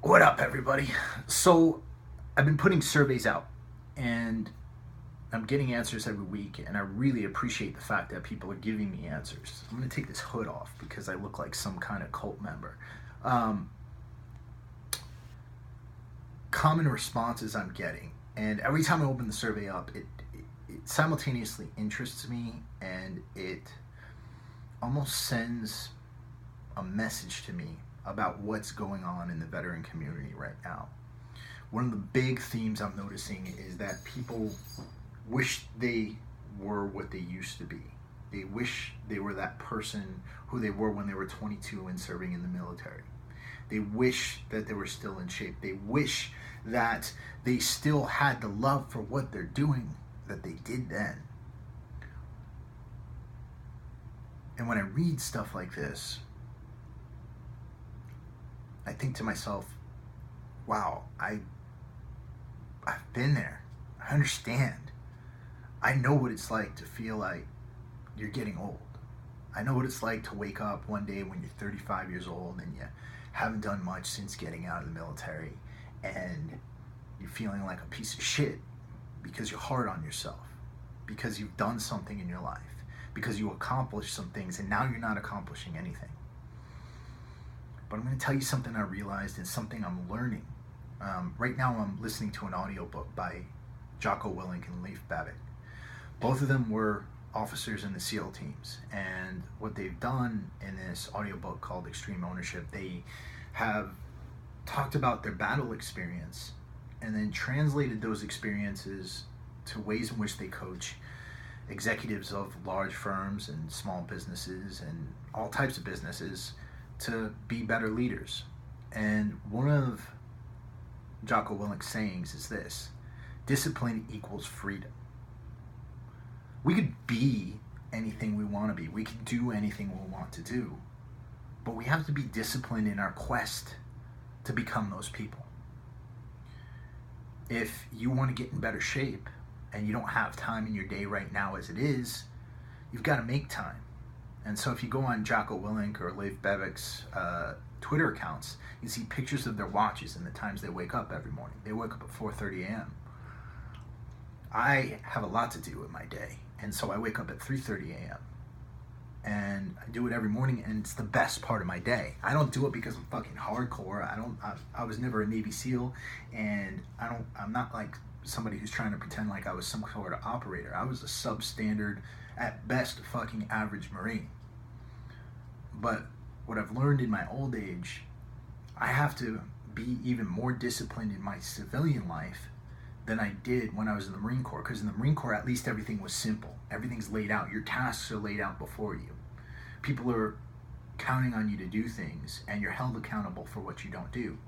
What up, everybody? So, I've been putting surveys out and I'm getting answers every week, and I really appreciate the fact that people are giving me answers. I'm going to take this hood off because I look like some kind of cult member. Um, Common responses I'm getting, and every time I open the survey up, it simultaneously interests me and it almost sends a message to me about what's going on in the veteran community right now. One of the big themes I'm noticing is that people wish they were what they used to be. They wish they were that person who they were when they were 22 and serving in the military. They wish that they were still in shape. They wish that they still had the love for what they're doing that they did then. And when I read stuff like this, I think to myself, wow, I've been there. I understand. I know what it's like to feel like you're getting old. I know what it's like to wake up one day when you're 35 years old and you haven't done much since getting out of the military, and you're feeling like a piece of shit because you're hard on yourself, because you've done something in your life, because you accomplished some things and now you're not accomplishing anything. But I'm going to tell you something I realized and something I'm learning. Right now I'm listening to an audiobook by Jocko Willink and Leif Babbitt. Both of them were officers in the SEAL teams, and what they've done in this audiobook called Extreme Ownership, they have talked about their battle experience and then translated those experiences to ways in which they coach executives of large firms and small businesses and all types of businesses to be better leaders. And one of Jocko Willink's sayings is this: discipline equals freedom. We could be anything we want to be. We can do anything we want to do. But we have to be disciplined in our quest to become those people. If you want to get in better shape and you don't have time in your day right now as it is, you've got to make time. And so if you go on Jocko Willink or Leif Babbitt's Twitter accounts, you see pictures of their watches and the times they wake up every morning. They wake up at 4:30 a.m. I have a lot to do in my day, and so I wake up at 3:30 a.m. and I do it every morning, and it's the best part of my day. I don't do it because I'm fucking hardcore. I was never a Navy SEAL, and I'm not like somebody who's trying to pretend like I was some sort of operator. I was a substandard, at best, fucking average Marine. But what I've learned in my old age, I have to be even more disciplined in my civilian life than I did when I was in the Marine Corps. Because in the Marine Corps, at least everything was simple. Everything's laid out. Your tasks are laid out before you. People are counting on you to do things, and you're held accountable for what you don't do.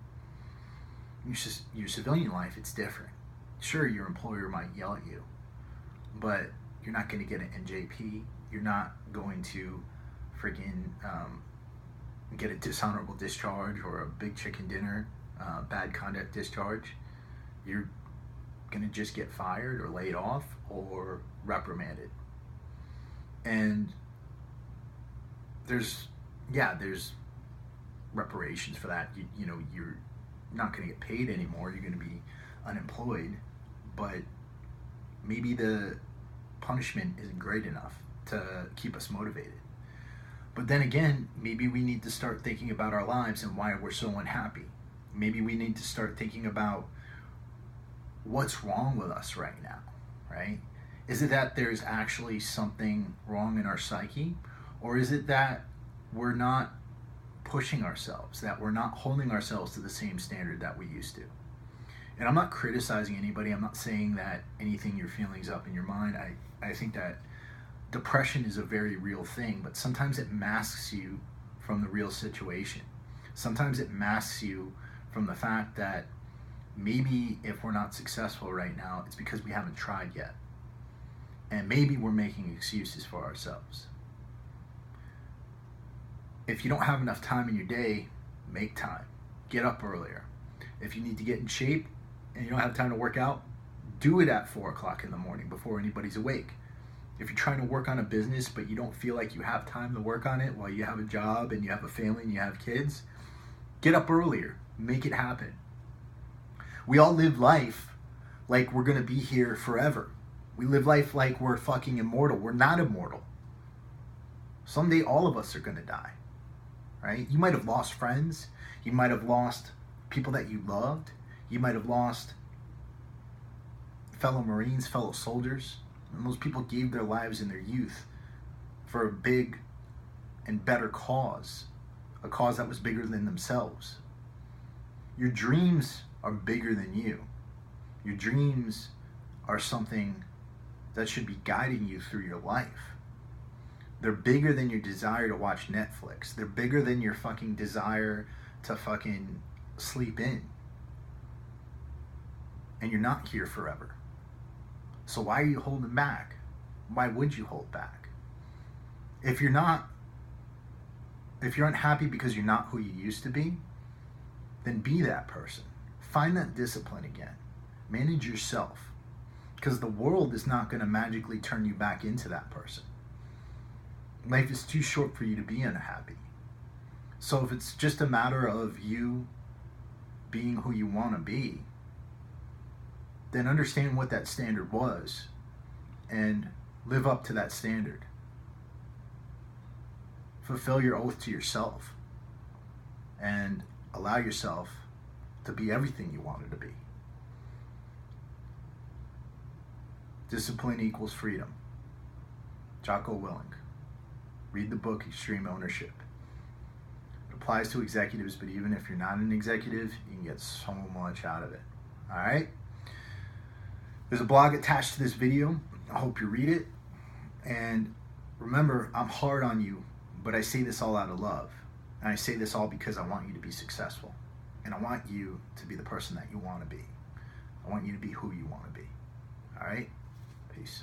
Your civilian life, it's different. Sure, your employer might yell at you, but you're not going to get an NJP. You're not going to friggin' get a dishonorable discharge or a big chicken dinner, bad conduct discharge. You're going to just get fired or laid off or reprimanded. And there's reparations for that. You know, you're not going to get paid anymore. You're going to be unemployed, but maybe the punishment isn't great enough to keep us motivated. But then again, maybe we need to start thinking about our lives and why we're so unhappy. Maybe we need to start thinking about what's wrong with us right now, right? Is it that there's actually something wrong in our psyche? Or is it that we're not pushing ourselves, that we're not holding ourselves to the same standard that we used to? And I'm not criticizing anybody. I'm not saying that anything you're feeling is up in your mind. I think that depression is a very real thing, but sometimes it masks you from the real situation. Sometimes it masks you from the fact that maybe if we're not successful right now, it's because we haven't tried yet. And maybe we're making excuses for ourselves. If you don't have enough time in your day, make time. Get up earlier. If you need to get in shape and you don't have time to work out, do it at 4 o'clock in the morning before anybody's awake. If you're trying to work on a business but you don't feel like you have time to work on it while you have a job and you have a family and you have kids, get up earlier. Make it happen. We all live life like we're going to be here forever. We live life like we're fucking immortal. We're not immortal. Someday all of us are going to die, right? You might have lost friends. You might have lost people that you loved. You might have lost fellow Marines, fellow soldiers. And those people gave their lives in their youth for a big and better cause, a cause that was bigger than themselves. Your dreams are bigger than you. Your dreams are something that should be guiding you through your life. They're bigger than your desire to watch Netflix. They're bigger than your fucking desire to fucking sleep in. And you're not here forever. So why are you holding back? Why would you hold back? If you're unhappy because you're not who you used to be, then be that person. Find that discipline again. Manage yourself. Because the world is not going to magically turn you back into that person. Life is too short for you to be unhappy. So if it's just a matter of you being who you want to be, then understand what that standard was and live up to that standard. Fulfill your oath to yourself and allow yourself to be everything you wanted to be. Discipline equals freedom. Jocko Willink. Read the book Extreme Ownership. It applies to executives, but even if you're not an executive, you can get so much out of it. All right? There's a blog attached to this video. I hope you read it. And remember, I'm hard on you, but I say this all out of love. And I say this all because I want you to be successful. And I want you to be the person that you want to be. I want you to be who you want to be. All right? Peace.